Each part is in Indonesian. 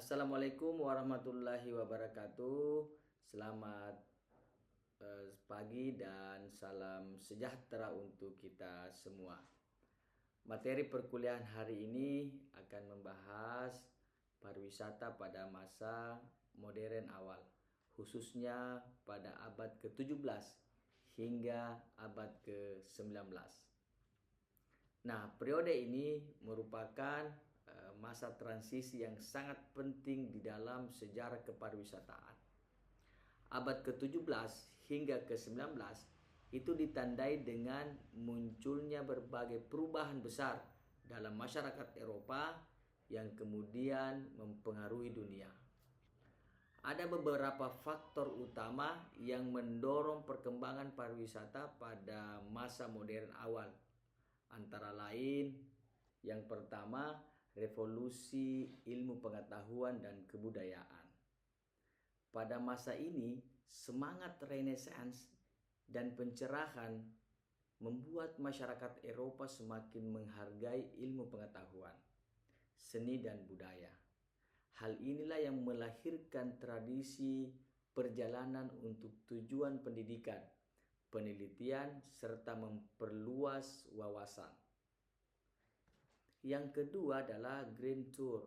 Assalamualaikum warahmatullahi wabarakatuh. Selamat pagi dan salam sejahtera untuk kita semua. Materi perkuliahan hari ini akan membahas pariwisata pada masa modern awal, khususnya pada abad ke-17 hingga abad ke-19. Nah, periode ini merupakan masa transisi yang sangat penting di dalam sejarah kepariwisataan. Abad ke-17 hingga ke-19 itu ditandai dengan munculnya berbagai perubahan besar dalam masyarakat Eropa yang kemudian mempengaruhi dunia. Ada beberapa faktor utama yang mendorong perkembangan pariwisata pada masa modern awal. Antara lain, yang pertama, revolusi ilmu pengetahuan dan kebudayaan. Pada masa ini, semangat Renaissance dan pencerahan membuat masyarakat Eropa semakin menghargai ilmu pengetahuan, seni dan budaya. Hal inilah yang melahirkan tradisi perjalanan untuk tujuan pendidikan, penelitian, serta memperluas wawasan. Yang kedua adalah Grand Tour.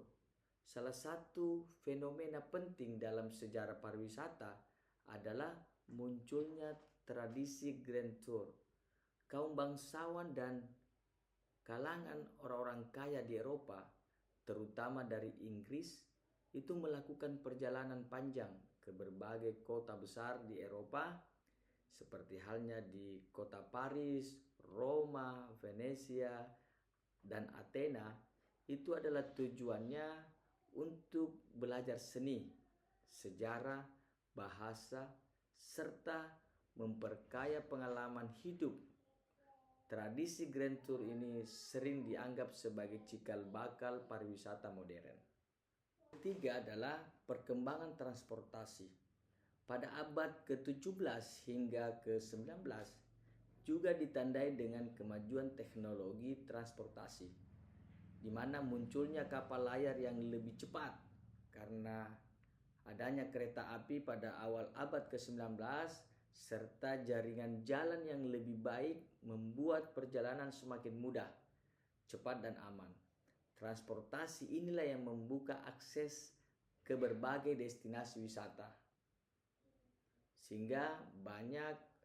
Salah satu fenomena penting dalam sejarah pariwisata adalah munculnya tradisi Grand Tour. Kaum bangsawan dan kalangan orang-orang kaya di Eropa, terutama dari Inggris, itu melakukan perjalanan panjang ke berbagai kota besar di Eropa, seperti halnya di kota Paris, Roma, Venesia, dan Athena. Itu adalah tujuannya untuk belajar seni, sejarah, bahasa, serta memperkaya pengalaman hidup. Tradisi Grand Tour ini sering dianggap sebagai cikal bakal pariwisata modern. Ketiga adalah perkembangan transportasi. Pada abad ke-17 hingga ke-19 juga ditandai dengan kemajuan teknologi transportasi, di mana munculnya kapal layar yang lebih cepat karena adanya kereta api pada awal abad ke-19 serta jaringan jalan yang lebih baik membuat perjalanan semakin mudah, cepat dan aman. Transportasi inilah yang membuka akses ke berbagai destinasi wisata, sehingga banyak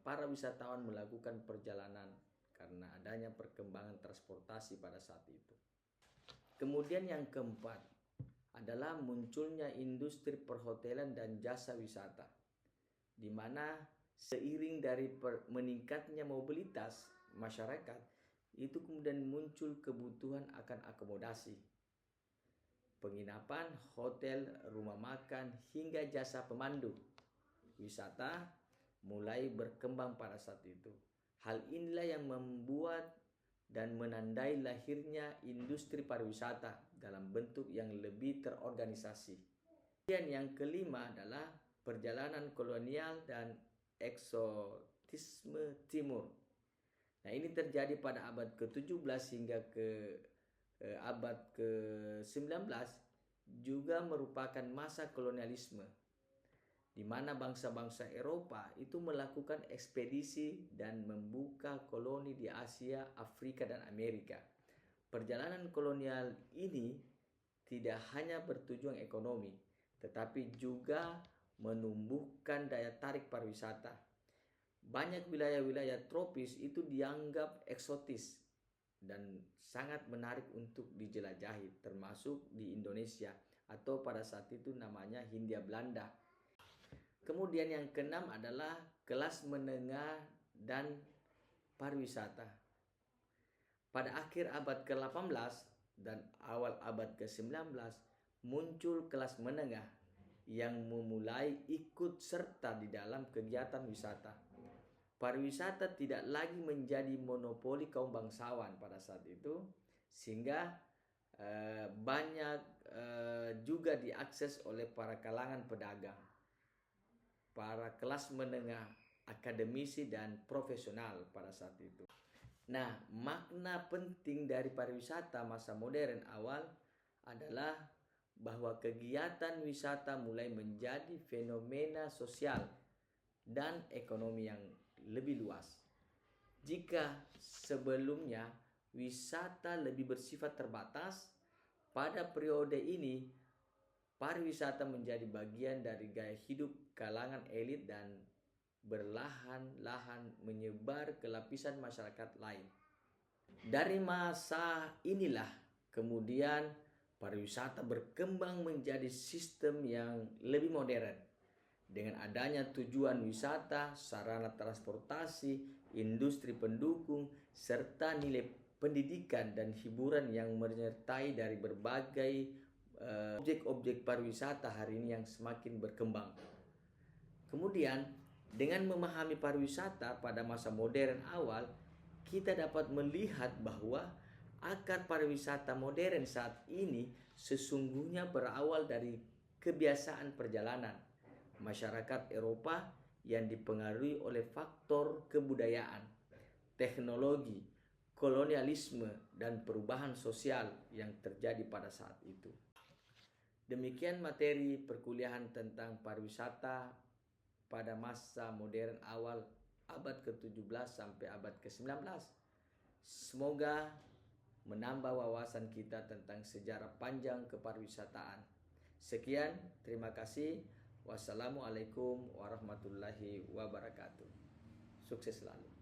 para wisatawan melakukan perjalanan karena adanya perkembangan transportasi pada saat itu. Kemudian yang keempat adalah munculnya industri perhotelan dan jasa wisata, di mana seiring dari meningkatnya mobilitas masyarakat, itu kemudian muncul kebutuhan akan akomodasi, penginapan, hotel, rumah makan, hingga jasa pemandu wisata mulai berkembang pada saat itu. Hal inilah yang membuat dan menandai lahirnya industri pariwisata dalam bentuk yang lebih terorganisasi. Dan yang kelima adalah perjalanan kolonial dan eksotisme timur. Nah, ini terjadi pada abad ke-17 hingga abad ke-19, juga merupakan masa kolonialisme, di mana bangsa-bangsa Eropa itu melakukan ekspedisi dan membuka koloni di Asia, Afrika, dan Amerika. Perjalanan kolonial ini tidak hanya bertujuan ekonomi, tetapi juga menumbuhkan daya tarik pariwisata. Banyak wilayah-wilayah tropis itu dianggap eksotis dan sangat menarik untuk dijelajahi, termasuk di Indonesia atau pada saat itu namanya Hindia Belanda. Kemudian yang keenam adalah kelas menengah dan pariwisata. Pada akhir abad ke-18 dan awal abad ke-19 muncul kelas menengah yang memulai ikut serta di dalam kegiatan wisata. Pariwisata tidak lagi menjadi monopoli kaum bangsawan pada saat itu, sehingga banyak juga diakses oleh para kalangan pedagang, para kelas menengah, akademisi, dan profesional pada saat itu. Nah, makna penting dari pariwisata masa modern awal adalah bahwa kegiatan wisata mulai menjadi fenomena sosial dan ekonomi yang lebih luas. Jika sebelumnya wisata lebih bersifat terbatas, pada periode ini pariwisata menjadi bagian dari gaya hidup kalangan elit dan berlahan-lahan menyebar ke lapisan masyarakat lain. Dari masa inilah kemudian pariwisata berkembang menjadi sistem yang lebih modern. Dengan adanya tujuan wisata, sarana transportasi, industri pendukung, serta nilai pendidikan dan hiburan yang menyertai dari berbagai objek-objek pariwisata hari ini yang semakin berkembang. Kemudian, dengan memahami pariwisata pada masa modern awal, kita dapat melihat bahwa akar pariwisata modern saat ini sesungguhnya berawal dari kebiasaan perjalanan masyarakat Eropa yang dipengaruhi oleh faktor kebudayaan, teknologi, kolonialisme, dan perubahan sosial yang terjadi pada saat itu. Demikian materi perkuliahan tentang pariwisata pada masa modern awal abad ke-17 sampai abad ke-19. Semoga menambah wawasan kita tentang sejarah panjang kepariwisataan. Sekian, terima kasih. Wassalamualaikum warahmatullahi wabarakatuh. Sukses selalu.